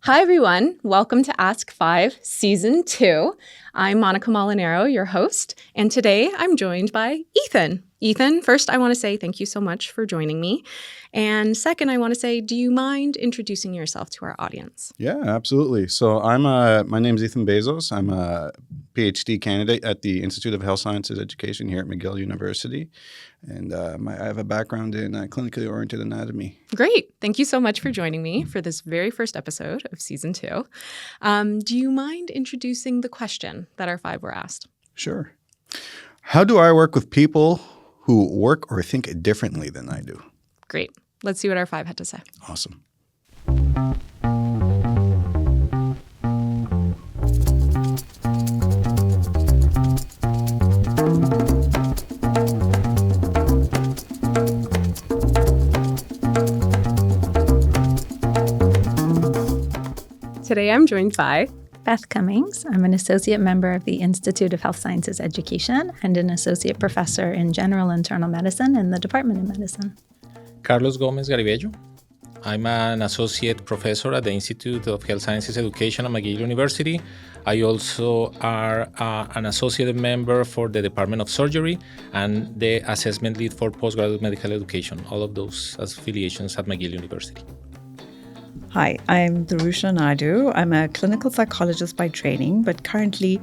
Hi, everyone. Welcome to Ask 5, Season 2. I'm Monica Molinaro, your host, and today I'm joined by Ethan. Ethan, first, I want to say thank you so much for joining me. And second, I want to say, do you mind introducing yourself to our audience? Yeah, absolutely. So my name's Ethan Bazos. I'm a PhD candidate at the Institute of Health Sciences Education here at McGill University. And I have a background in clinically oriented anatomy. Great. Thank you so much for joining me for this very first episode of Season 2. Do you mind introducing the question that our 5 were asked? Sure. How do I work with people who work or think differently than I do? Great. Let's see what our 5 had to say. Awesome. Today I'm joined by Beth Cummings. I'm an associate member of the Institute of Health Sciences Education and an associate professor in general internal medicine in the Department of Medicine. Carlos Gomez-Garibello. I'm an associate professor at the Institute of Health Sciences Education at McGill University. I also are an associate member for the Department of Surgery and the assessment lead for postgraduate medical education, all of those affiliations at McGill University. Hi, I'm Thirusha Naidu. I'm a clinical psychologist by training, but currently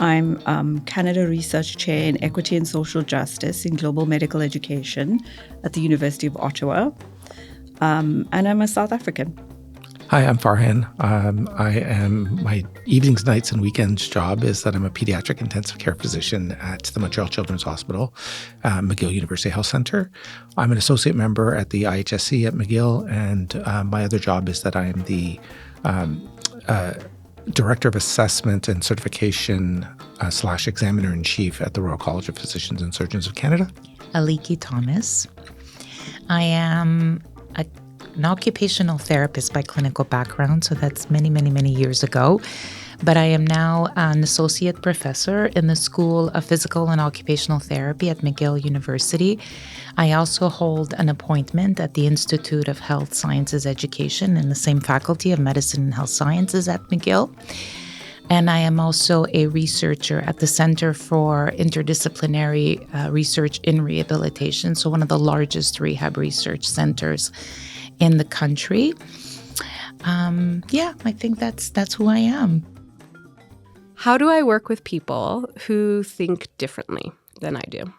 I'm Canada Research Chair in Equity and Social Justice in Global Medical Education at the University of Ottawa. And I'm a South African. Hi, I'm Farhan. My evenings, nights, and weekends job is that I'm a pediatric intensive care physician at the Montreal Children's Hospital, McGill University Health Centre. I'm an associate member at the IHSE at McGill, and my other job is that I am the Director of Assessment and Certification / Examiner-in-Chief at the Royal College of Physicians and Surgeons of Canada. Aliki Thomas. I am an occupational therapist by clinical background, so that's many, many, many years ago. But I am now an associate professor in the School of Physical and Occupational Therapy at McGill University. I also hold an appointment at the Institute of Health Sciences Education in the same faculty of Medicine and Health Sciences at McGill. And I am also a researcher at the Center for Interdisciplinary Research in Rehabilitation, so one of the largest rehab research centers in the country. I think that's who I am. How do I work with people who think differently than I do?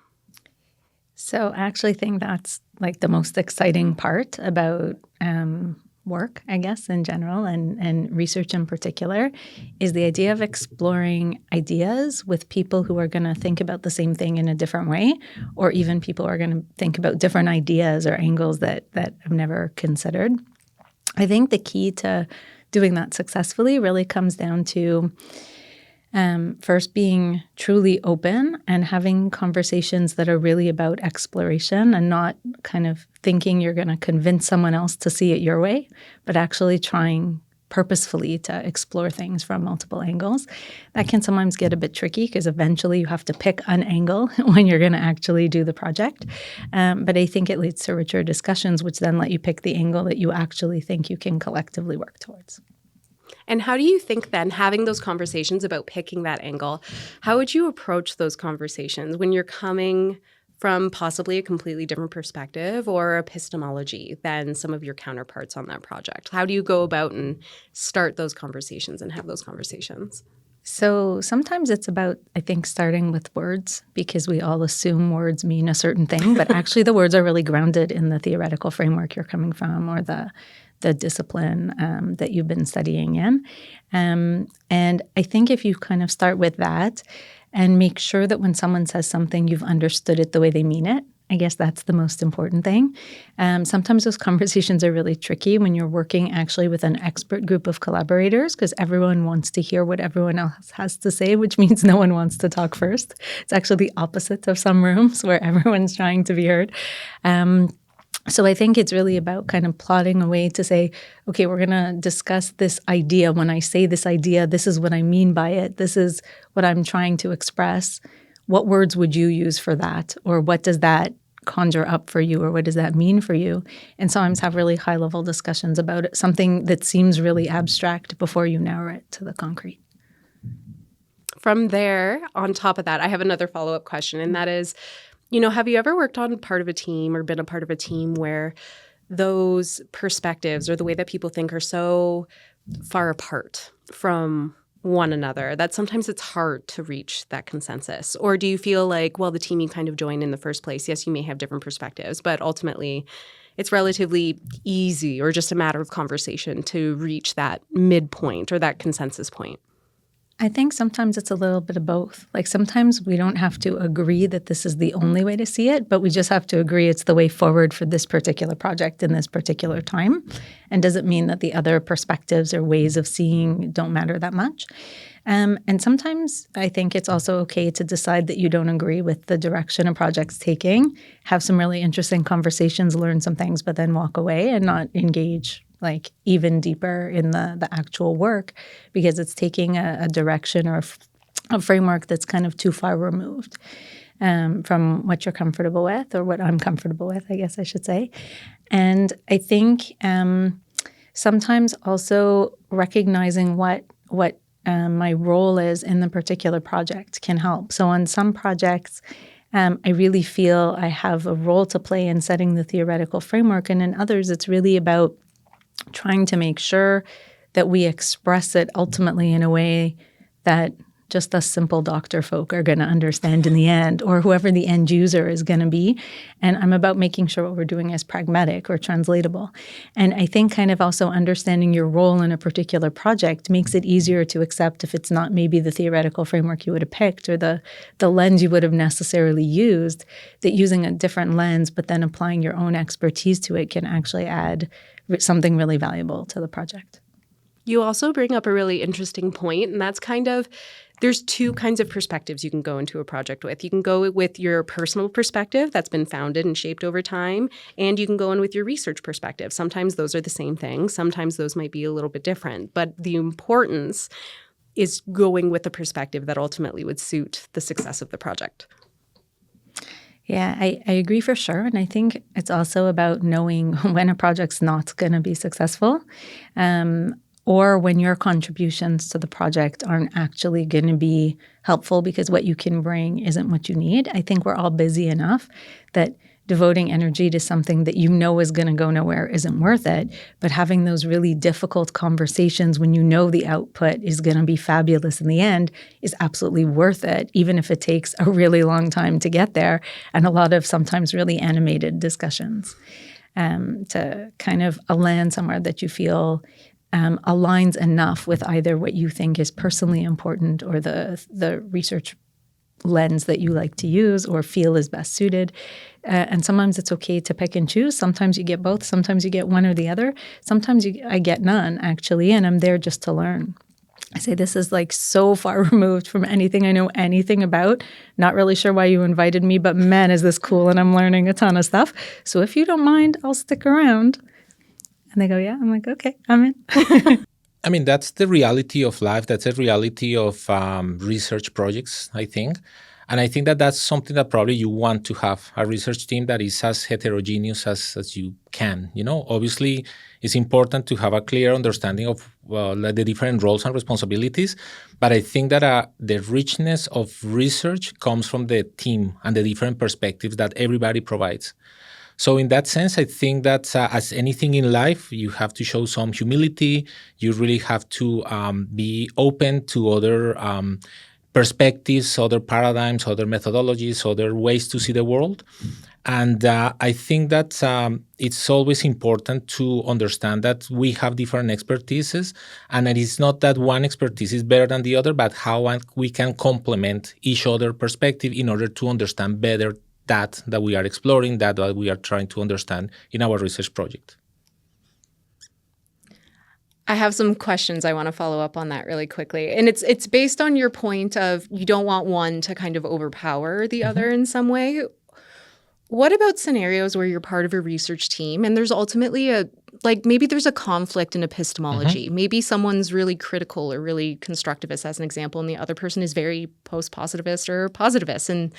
So I actually think that's like the most exciting part about work, I guess, in general, and research in particular, is the idea of exploring ideas with people who are going to think about the same thing in a different way, or even people who are going to think about different ideas or angles that I've never considered. I think the key to doing that successfully really comes down to first being truly open and having conversations that are really about exploration and not kind of thinking you're going to convince someone else to see it your way, but actually trying purposefully to explore things from multiple angles. That can sometimes get a bit tricky because eventually you have to pick an angle when you're going to actually do the project. But I think it leads to richer discussions, which then let you pick the angle that you actually think you can collectively work towards. And how do you think then, having those conversations about picking that angle, how would you approach those conversations when you're coming from possibly a completely different perspective or epistemology than some of your counterparts on that project? How do you go about and start those conversations and have those conversations? So sometimes it's about, I think, starting with words, because we all assume words mean a certain thing, but actually the words are really grounded in the theoretical framework you're coming from or the discipline that you've been studying in. And I think if you kind of start with that and make sure that when someone says something, you've understood it the way they mean it, I guess that's the most important thing. Sometimes those conversations are really tricky when you're working actually with an expert group of collaborators, because everyone wants to hear what everyone else has to say, which means no one wants to talk first. It's actually the opposite of some rooms where everyone's trying to be heard. So I think it's really about kind of plotting a way to say, okay, we're going to discuss this idea. When I say this idea, this is what I mean by it. This is what I'm trying to express. What words would you use for that? Or what does that conjure up for you, or what does that mean for you? And sometimes have really high-level discussions about it, something that seems really abstract before you narrow it to the concrete. From there, on top of that, I have another follow-up question, and that is, have you ever worked on part of a team or been a part of a team where those perspectives or the way that people think are so far apart from one another that sometimes it's hard to reach that consensus? Or do you feel like, well, the team you kind of joined in the first place, yes, you may have different perspectives, but ultimately it's relatively easy or just a matter of conversation to reach that midpoint or that consensus point? I think sometimes it's a little bit of both. Like sometimes we don't have to agree that this is the only way to see it, but we just have to agree it's the way forward for this particular project in this particular time. And doesn't mean that the other perspectives or ways of seeing don't matter that much. And sometimes I think it's also okay to decide that you don't agree with the direction a project's taking, have some really interesting conversations, learn some things, but then walk away and not engage like even deeper in the actual work because it's taking a direction or a framework that's kind of too far removed from what you're comfortable with or what I'm comfortable with, I guess I should say. And I think sometimes also recognizing what my role is in the particular project can help. So on some projects, I really feel I have a role to play in setting the theoretical framework. And in others, it's really about trying to make sure that we express it ultimately in a way that just us simple doctor folk are going to understand in the end, or whoever the end user is going to be. And I'm about making sure what we're doing is pragmatic or translatable. And I think kind of also understanding your role in a particular project makes it easier to accept if it's not maybe the theoretical framework you would have picked or the lens you would have necessarily used, that using a different lens but then applying your own expertise to it can actually add something really valuable to the project. You also bring up a really interesting point, and that's kind of there's two kinds of perspectives you can go into a project with. You can go with your personal perspective that's been founded and shaped over time, and you can go in with your research perspective. Sometimes those are the same thing. Sometimes those might be a little bit different. But the importance is going with the perspective that ultimately would suit the success of the project. Yeah, I agree for sure. And I think it's also about knowing when a project's not going to be successful or when your contributions to the project aren't actually going to be helpful because what you can bring isn't what you need. I think we're all busy enough that devoting energy to something that you know is going to go nowhere isn't worth it. But having those really difficult conversations when you know the output is going to be fabulous in the end is absolutely worth it, even if it takes a really long time to get there and a lot of sometimes really animated discussions to kind of land somewhere that you feel aligns enough with either what you think is personally important or the research lens that you like to use or feel is best suited. And sometimes it's okay to pick and choose. Sometimes you get both. Sometimes you get one or the other. Sometimes I get none, actually, and I'm there just to learn. I say this is like so far removed from anything I know anything about. Not really sure why you invited me, but man, is this cool, and I'm learning a ton of stuff. So if you don't mind, I'll stick around. And they go, yeah. I'm like, okay, I'm in. I mean, that's the reality of life. That's the reality of research projects, I think. And I think that that's something that probably you want to have, a research team that is as heterogeneous as you can. Obviously, it's important to have a clear understanding of the different roles and responsibilities. But I think that the richness of research comes from the team and the different perspectives that everybody provides. So in that sense, I think that as anything in life, you have to show some humility. You really have to be open to other perspectives, other paradigms, other methodologies, other ways to see the world. And I think that it's always important to understand that we have different expertises, and it is not that one expertise is better than the other, but how we can complement each other perspective in order to understand better that we are exploring, that we are trying to understand in our research project. I have some questions I want to follow up on that really quickly. And it's based on your point of you don't want one to kind of overpower the other in some way. What about scenarios where you're part of a research team and there's ultimately maybe there's a conflict in epistemology. Maybe someone's really critical or really constructivist as an example, and the other person is very post-positivist or positivist. And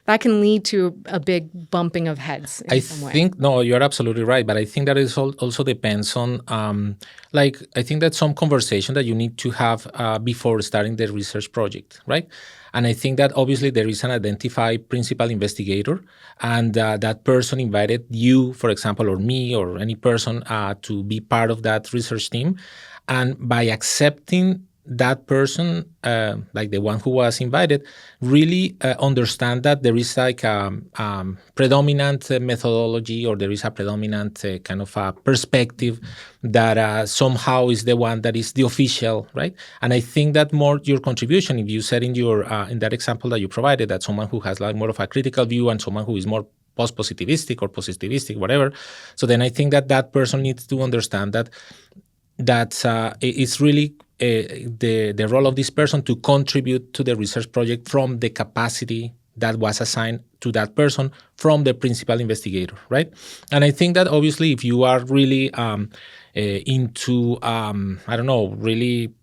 that can lead to a big bumping of heads in some way. No, you're absolutely right. But I think that it also depends on, I think that some conversation that you need to have before starting the research project, right? And I think that obviously there is an identified principal investigator, and that person invited you, for example, or me, or any person to be part of that research team. And by accepting that person, like the one who was invited, really understand that there is like a predominant methodology, or there is a predominant kind of a perspective that somehow is the one that is the official, right? And I think that more your contribution, if you said in your in that example that you provided, that someone who has like more of a critical view and someone who is more post-positivistic or positivistic, whatever. So then I think that person needs to understand that it's really the role of this person to contribute to the research project from the capacity that was assigned to that person from the principal investigator, right? And I think that obviously if you are really into, really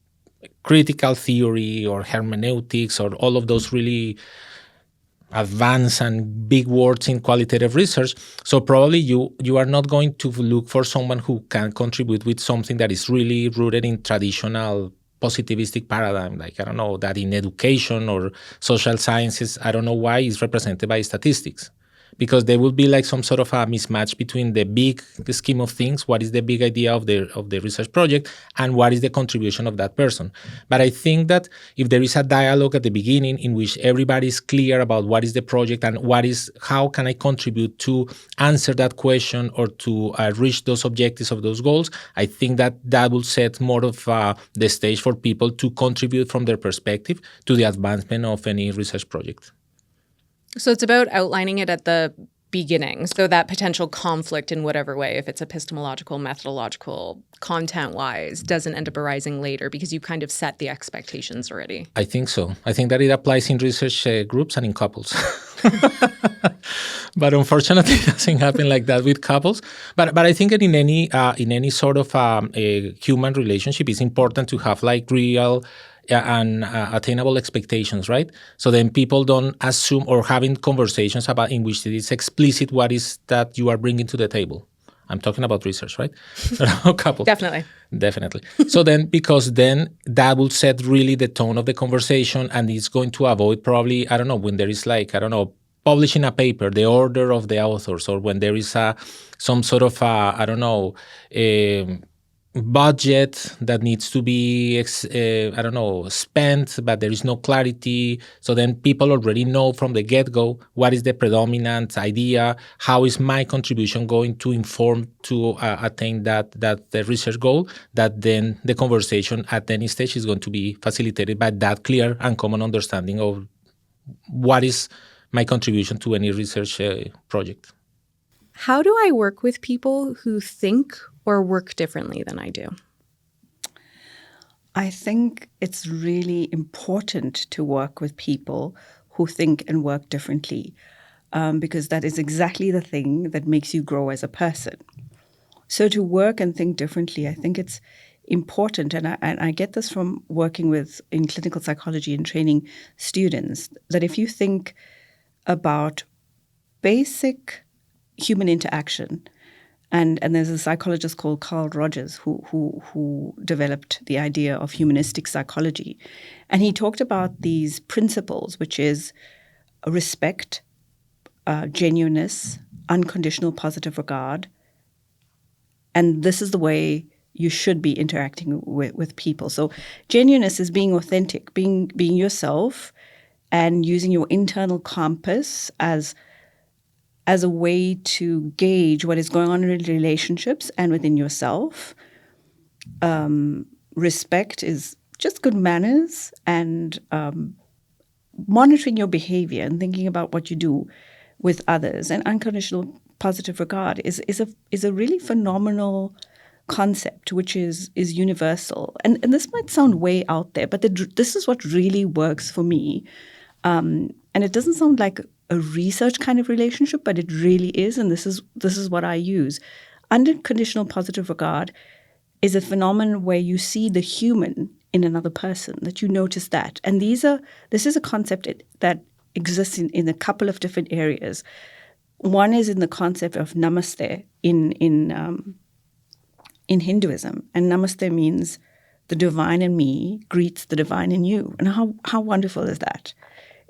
critical theory or hermeneutics or all of those really advanced and big words in qualitative research. So probably you are not going to look for someone who can contribute with something that is really rooted in traditional positivistic paradigm, like, I don't know, that in education or social sciences, I don't know why it's represented by statistics. Because there will be like some sort of a mismatch between the big scheme of things, what is the big idea of the research project, and what is the contribution of that person. But I think that if there is a dialogue at the beginning in which everybody is clear about what is the project and how can I contribute to answer that question or to reach those objectives of those goals, I think that will set more of the stage for people to contribute from their perspective to the advancement of any research project. So it's about outlining it at the beginning, so that potential conflict in whatever way, if it's epistemological, methodological, content-wise, doesn't end up arising later because you kind of set the expectations already. I think so. I think that it applies in research groups and in couples. But unfortunately, it doesn't happen like that with couples. But I think that in any sort of a human relationship, it's important to have like real and attainable expectations, right? So then people don't assume or having conversations about in which it is explicit what is that you are bringing to the table. I'm talking about research, right? Couple. Definitely. So then, because then that will set really the tone of the conversation, and it's going to avoid probably, I don't know, when there is like, I don't know, publishing a paper, the order of the authors, or when there is some sort of, budget that needs to be, spent, but there is no clarity. So then people already know from the get-go what is the predominant idea, how is my contribution going to inform to attain that the research goal, that then the conversation at any stage is going to be facilitated by that clear and common understanding of what is my contribution to any research project. How do I work with people who think or work differently than I do? I think it's really important to work with people who think and work differently, because that is exactly the thing that makes you grow as a person. So to work and think differently, I think it's important, and I get this from working in clinical psychology and training students, that if you think about basic human interaction, and there's a psychologist called Carl Rogers who developed the idea of humanistic psychology, and he talked about these principles, which is respect, genuineness, unconditional positive regard, and this is the way you should be interacting with people. So genuineness is being authentic, being yourself, and using your internal compass as a way to gauge what is going on in relationships and within yourself. Respect is just good manners and monitoring your behavior and thinking about what you do with others. And unconditional positive regard is a really phenomenal concept, which is universal. And this might sound way out there, but this is what really works for me. And it doesn't sound like a research kind of relationship, but it really is, and this is what I use. Unconditional positive regard is a phenomenon where you see the human in another person, that you notice that. And this is a concept that exists in a couple of different areas. One is in the concept of namaste in Hinduism, and namaste means the divine in me greets the divine in you. And how wonderful is that?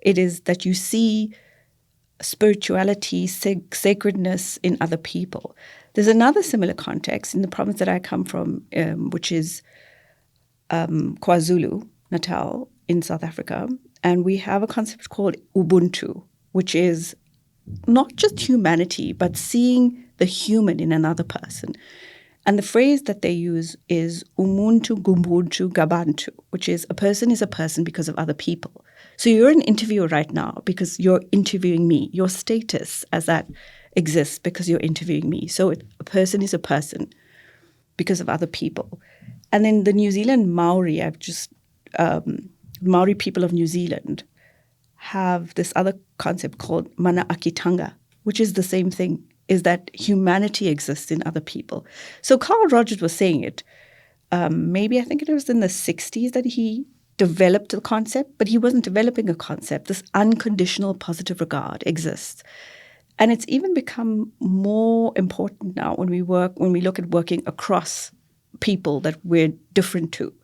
It is that you see spirituality, sacredness in other people. There's another similar context in the province that I come from, which is KwaZulu-Natal in South Africa. And we have a concept called Ubuntu, which is not just humanity, but seeing the human in another person. And the phrase that they use is umuntu gumbuntu gabantu, which is a person because of other people. So you're an interviewer right now because you're interviewing me. Your status as that exists because you're interviewing me. So a person is a person because of other people. And then the New Zealand Maori, Maori people of New Zealand have this other concept called mana akitanga, which is the same thing, is that humanity exists in other people. So Carl Rogers was saying it. Maybe I think it was in the 60s that he developed the concept, but he wasn't developing a concept. This unconditional positive regard exists. And it's even become more important now when we look at working across people that we're different to,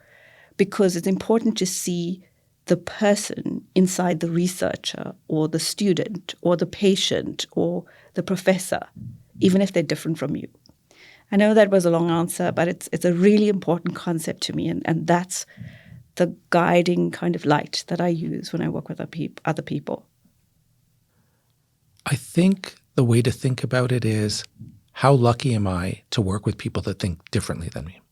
because it's important to see the person inside the researcher or the student or the patient or the professor, even if they're different from you. I know that was a long answer, but it's a really important concept to me, and that's the guiding kind of light that I use when I work with other people. I think the way to think about it is, how lucky am I to work with people that think differently than me?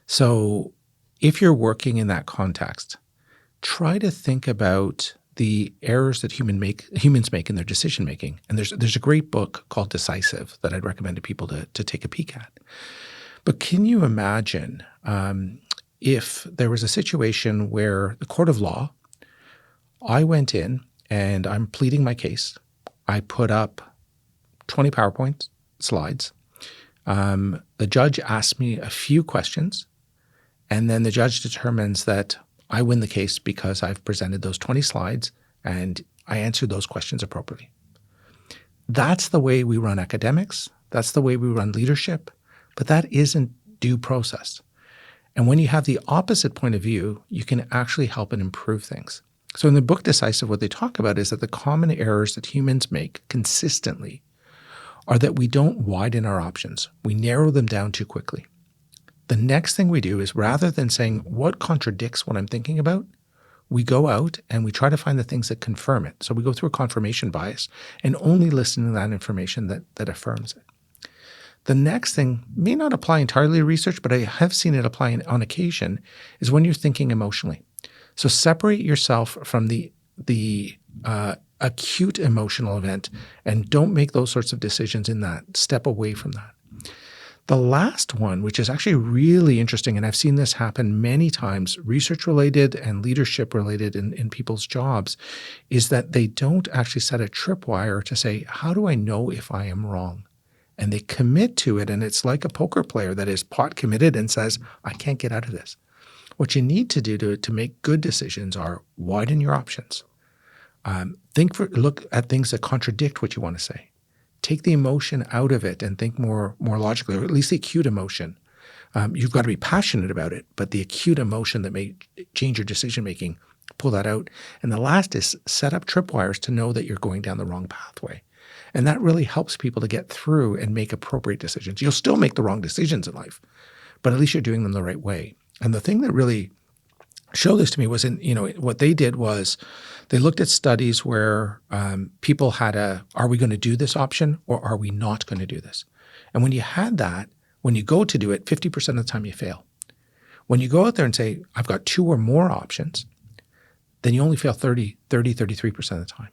So if you're working in that context, try to think about the errors that humans make in their decision making. And there's a great book called Decisive that I'd recommend to people to take a peek at. But can you imagine if there was a situation where the court of law, I went in and I'm pleading my case. I put up 20 PowerPoint slides. The judge asked me a few questions, and then the judge determines that I win the case because I've presented those 20 slides and I answered those questions appropriately. That's the way we run academics. That's the way we run leadership. But that isn't due process. And when you have the opposite point of view, you can actually help and improve things. So in the book Decisive, what they talk about is that the common errors that humans make consistently are that we don't widen our options. We narrow them down too quickly. The next thing we do is, rather than saying what contradicts what I'm thinking about, we go out and we try to find the things that confirm it. So we go through a confirmation bias and only listen to that information that affirms it. The next thing may not apply entirely to research, but I have seen it apply on occasion, is when you're thinking emotionally. So separate yourself from the acute emotional event and don't make those sorts of decisions in that. Step away from that. The last one, which is actually really interesting, and I've seen this happen many times, research-related and leadership-related in people's jobs, is that they don't actually set a tripwire to say, how do I know if I am wrong? And they commit to it, and it's like a poker player that is pot committed and says, I can't get out of this. What you need to do to make good decisions are widen your options. Look at things that contradict what you want to say. Take the emotion out of it and think more logically, or at least the acute emotion. You've got to be passionate about it, but the acute emotion that may change your decision-making, pull that out. And the last is set up tripwires to know that you're going down the wrong pathway. And that really helps people to get through and make appropriate decisions. You'll still make the wrong decisions in life, but at least you're doing them the right way. And the thing that really showed this to me was what they did was they looked at studies where people had are we going to do this option or are we not going to do this? And when you had that, when you go to do it, 50% of the time you fail. When you go out there and say, I've got two or more options, then you only fail 33% of the time.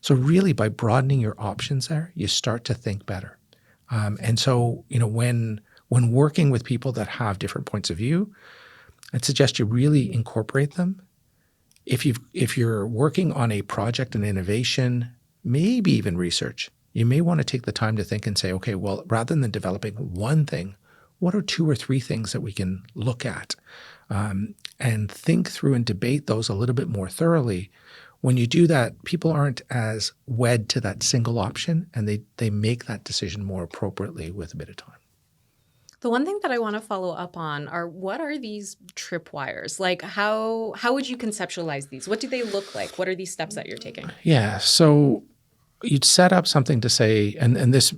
So really, by broadening your options there, you start to think better. And so, when working with people that have different points of view, I'd suggest you really incorporate them. If you're working on a project, an innovation, maybe even research, you may want to take the time to think and say, okay, well, rather than developing one thing, what are two or three things that we can look at and think through and debate those a little bit more thoroughly, When you do that, people aren't as wed to that single option, and they make that decision more appropriately with a bit of time. The one thing that I want to follow up on are, what are these tripwires? Like, how would you conceptualize these? What do they look like? What are these steps that you're taking? Yeah, so you'd set up something to say, and this,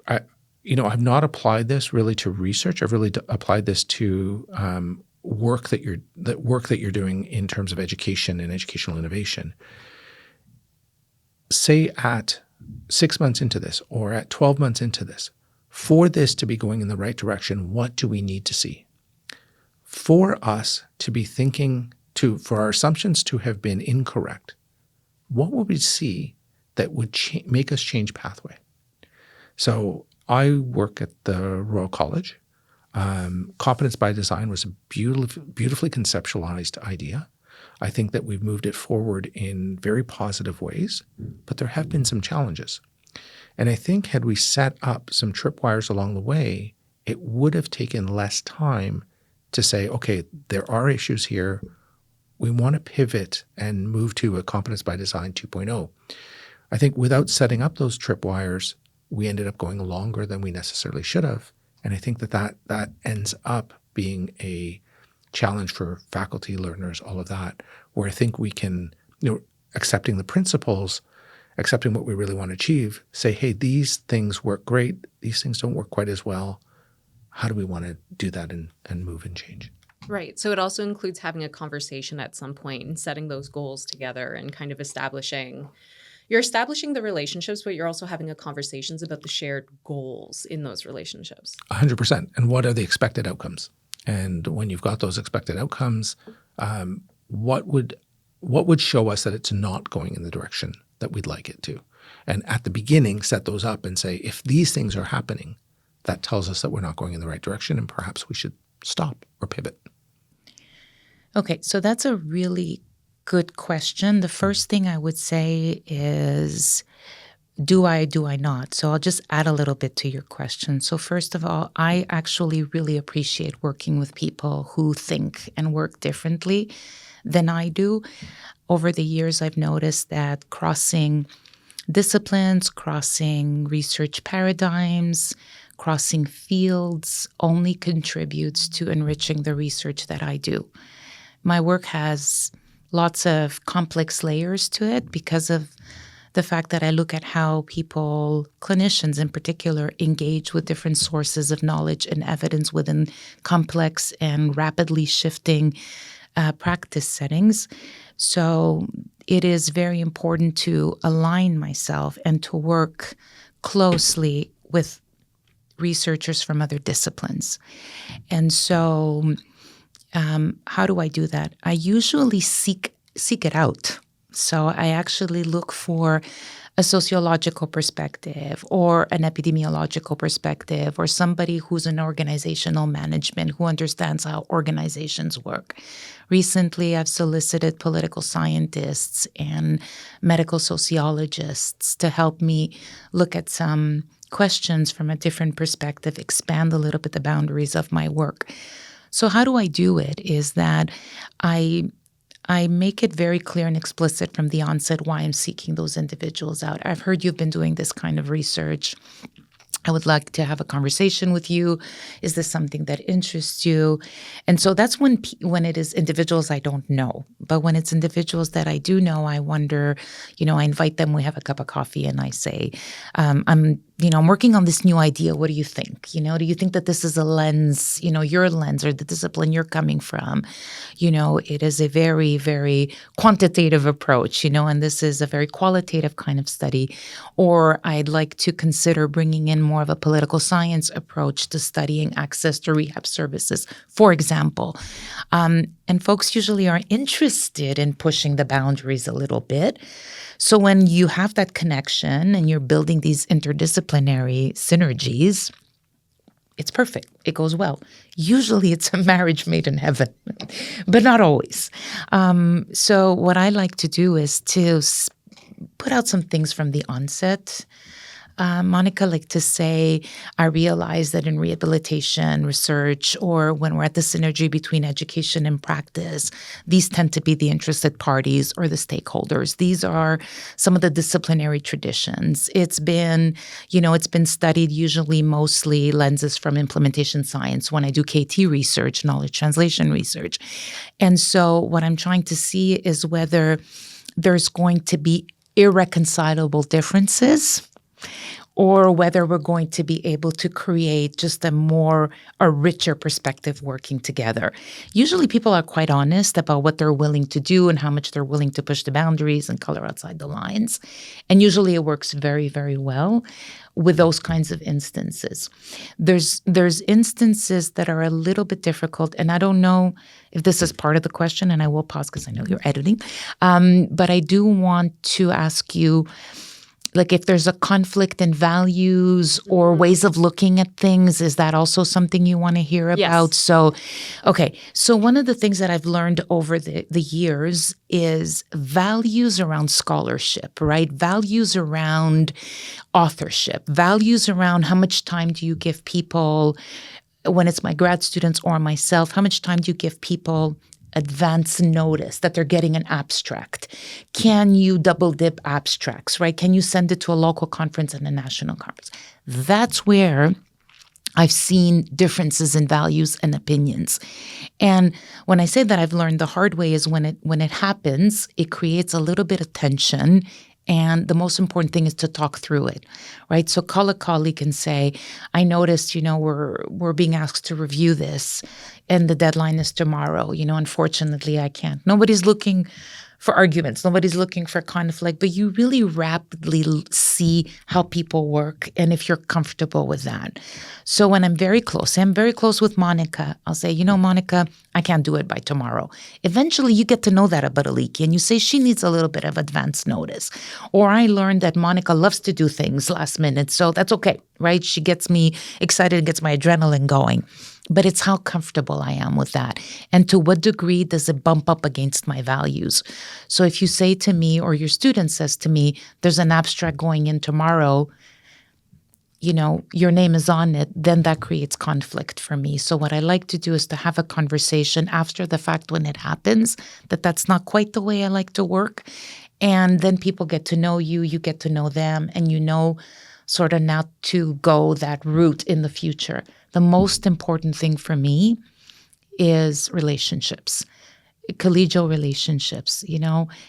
I've not applied this really to research. I've really applied this to work that you're doing in terms of education and educational innovation. Say at 6 months into this or at 12 months into this, for this to be going in the right direction, what do we need to see? For us to be for our assumptions to have been incorrect, what would we see that would make us change pathway? So I work at the Royal College. Competence by design was a beautifully conceptualized idea. I think that we've moved it forward in very positive ways, but there have been some challenges. And I think had we set up some tripwires along the way, it would have taken less time to say, okay, there are issues here. We want to pivot and move to a competence by design 2.0. I think without setting up those tripwires, we ended up going longer than we necessarily should have. And I think that ends up being a challenge for faculty, learners, all of that, where I think we can, accepting the principles, accepting what we really want to achieve, say, hey, these things work great. These things don't work quite as well. How do we want to do that and move and change? Right. So it also includes having a conversation at some point and setting those goals together and kind of establishing the relationships, but you're also having conversations about the shared goals in those relationships. 100%. And what are the expected outcomes? And when you've got those expected outcomes, what would show us that it's not going in the direction that we'd like it to? And at the beginning, set those up and say, if these things are happening, that tells us that we're not going in the right direction, and perhaps we should stop or pivot. Okay, so that's a really good question. The first thing I would say is, do I not? So I'll just add a little bit to your question. So first of all, I actually really appreciate working with people who think and work differently than I do. Over the years, I've noticed that crossing disciplines, crossing research paradigms, crossing fields only contributes to enriching the research that I do. My work has lots of complex layers to it because of the fact that I look at how people, clinicians in particular, engage with different sources of knowledge and evidence within complex and rapidly shifting practice settings. So it is very important to align myself and to work closely with researchers from other disciplines. And so how do I do that? I usually seek it out. So I actually look for a sociological perspective or an epidemiological perspective or somebody who's in organizational management who understands how organizations work. Recently, I've solicited political scientists and medical sociologists to help me look at some questions from a different perspective, expand a little bit the boundaries of my work. So how do I do it is that I make it very clear and explicit from the onset why I'm seeking those individuals out. I've heard you've been doing this kind of research. I would like to have a conversation with you. Is this something that interests you? And so that's when it is individuals I don't know. But when it's individuals that I do know, I wonder, I invite them, we have a cup of coffee, and I say, I'm working on this new idea. What do you think? Do you think that this is a lens, your lens or the discipline you're coming from? It is a very, very quantitative approach, and this is a very qualitative kind of study. Or I'd like to consider bringing in more of a political science approach to studying access to rehab services, for example. And folks usually are interested in pushing the boundaries a little bit. So when you have that connection and you're building these interdisciplinary synergies, it's perfect. It goes well. Usually it's a marriage made in heaven, but not always. So what I like to do is to put out some things from the onset Monica liked to say, I realize that in rehabilitation research, or when we're at the synergy between education and practice, these tend to be the interested parties or the stakeholders. These are some of the disciplinary traditions. It's been studied usually mostly lenses from implementation science when I do KT research, knowledge translation research. And so what I'm trying to see is whether there's going to be irreconcilable differences, or whether we're going to be able to create just a richer perspective working together. Usually people are quite honest about what they're willing to do and how much they're willing to push the boundaries and color outside the lines. And usually it works very, very well with those kinds of instances. There's instances that are a little bit difficult, and I don't know if this is part of the question, and I will pause because I know you're editing. But I do want to ask you, like, if there's a conflict in values or ways of looking at things, is that also something you want to hear about? Yes. So one of the things that I've learned over the years is values around scholarship, right? Values around authorship, values around how much time do you give people, when it's my grad students or myself, how much time do you give people advance notice that they're getting an abstract? Can you double dip abstracts, right? Can you send it to a local conference and a national conference? That's where I've seen differences in values and opinions. And when I say that I've learned the hard way is when it happens, it creates a little bit of tension. And the most important thing is to talk through it, right? So call a colleague and say, I noticed, we're being asked to review this and the deadline is tomorrow. Unfortunately, I can't. Nobody's looking for arguments. Nobody's looking for conflict, but you really rapidly see how people work and if you're comfortable with that. So when I'm very close with Monica, I'll say, Monica, I can't do it by tomorrow. Eventually, you get to know that about Aliki, and you say she needs a little bit of advance notice. Or I learned that Monica loves to do things last minute, so that's okay, right? She gets me excited and gets my adrenaline going. But it's how comfortable I am with that. And to what degree does it bump up against my values? So if you say to me, or your student says to me, there's an abstract going in tomorrow, your name is on it, then that creates conflict for me. So what I like to do is to have a conversation after the fact when it happens, that's not quite the way I like to work. And then people get to know you, you get to know them, and sort of not to go that route in the future. The most important thing for me is relationships, collegial relationships.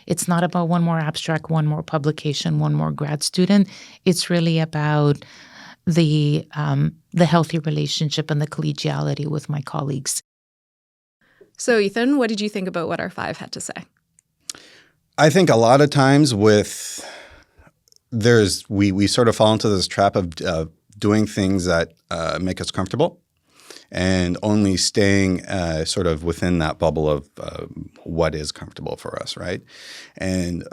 It's not about one more abstract, one more publication, one more grad student. It's really about the healthy relationship and the collegiality with my colleagues. So, Ethan, what did you think about what our five had to say? I think a lot of times we sort of fall into this trap of doing things that make us comfortable and only staying sort of within that bubble of what is comfortable for us, right? And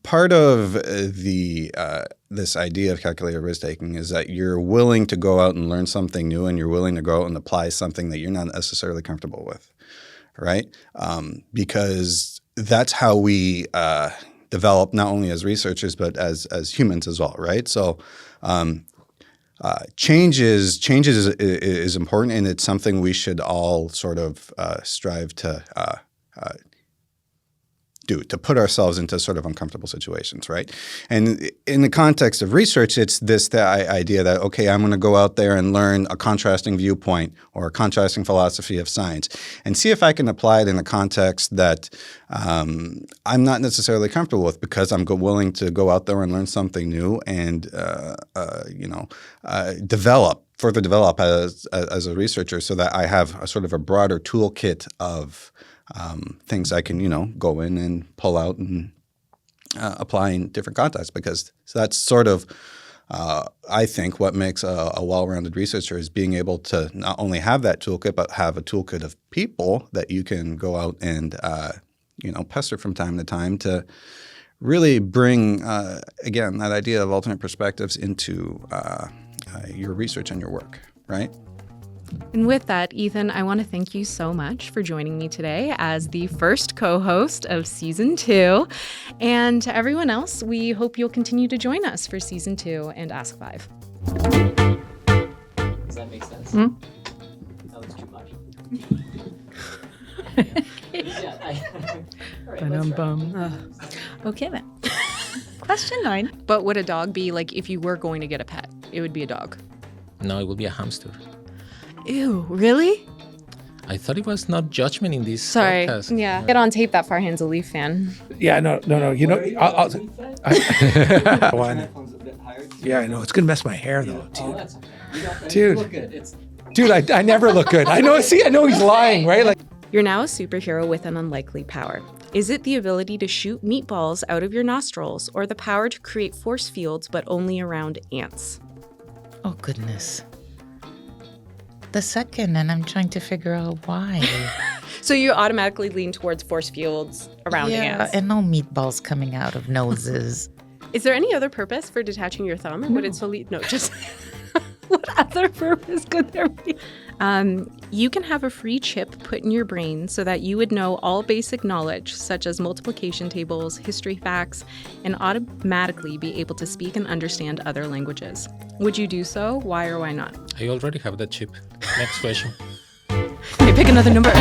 part of this idea of calculated risk-taking is that you're willing to go out and learn something new, and you're willing to go out and apply something that you're not necessarily comfortable with, right? Because that's how we develop not only as researchers but as humans as well, right? So change is important, and it's something we should all sort of strive to do, to put ourselves into sort of uncomfortable situations, right? And in the context of research, it's the idea that, okay, I'm going to go out there and learn a contrasting viewpoint or a contrasting philosophy of science and see if I can apply it in a context that I'm not necessarily comfortable with, because I'm willing to go out there and learn something new and further develop as a researcher, so that I have a sort of a broader toolkit of things I can, go in and pull out and apply in different contexts, because that's sort of, I think, what makes a well-rounded researcher is being able to not only have that toolkit, but have a toolkit of people that you can go out and, pester from time to time to really bring, again, that idea of alternate perspectives into your research and your work, right? And with that, Ethan, I want to thank you so much for joining me today as the first co-host of Season 2. And to everyone else, we hope you'll continue to join us for Season 2 and Ask 5. Does that make sense? That was too much. All right, let's try. Okay then. Question 9. But would a dog be like if you were going to get a pet? It would be a dog. No, it will be a hamster. Ew, really? I thought it was not judgment in this Sorry. podcast. Yeah. Get on tape that Farhan's a Leaf fan. Yeah, no. You know, I'll one. Yeah, I know. It's gonna mess my hair though, dude. Look good. It's Dude, I never look good. I know. See, I know he's lying, right? Like, You're now a superhero with an unlikely power. Is it the ability to shoot meatballs out of your nostrils or the power to create force fields but only around ants? Oh, goodness. The second, and I'm trying to figure out why. So you automatically lean towards force fields around ants. and no meatballs coming out of noses. Is there any other purpose for detaching your thumb, or would it solely just what other purpose could there be? You can have a free chip put in your brain so that you would know all basic knowledge, such as multiplication tables, history facts, and automatically be able to speak and understand other languages. Would you do so? Why or why not? I already have that chip. Next question. Okay, pick another number.